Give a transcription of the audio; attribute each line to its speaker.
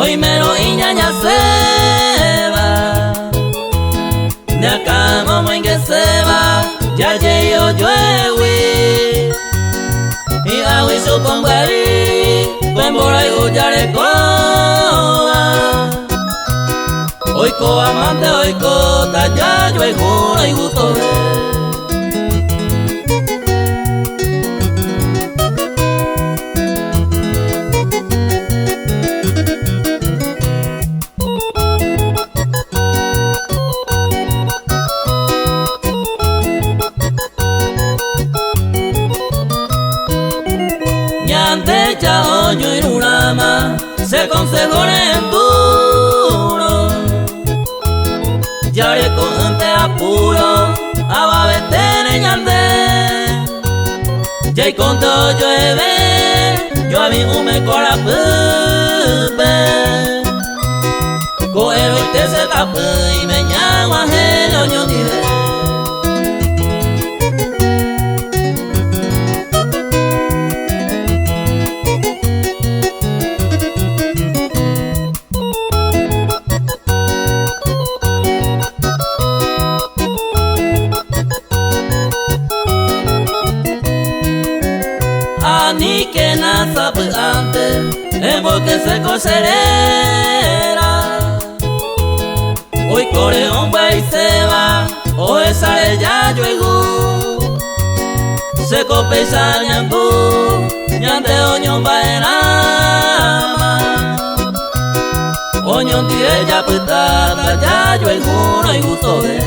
Speaker 1: hoy mero iñaña seba de acá como en que seba ya llego lluewi y agui supongo ahí pembora y guyare coa hoy co amante hoy co talla yo y juro y gusto ante chao yo y rama se consejó en duro ya le conte apuro ababete ñande ya y conto llueve yo a mí me cora pupe coero y te se tapu y me llama hello yo diré ni que nasa antes en porque se coserera hoy core hombre y se va o esa ella yo se copesa ñandú ñande oñón baerama oñón tire ya putata ya yo no y gusto de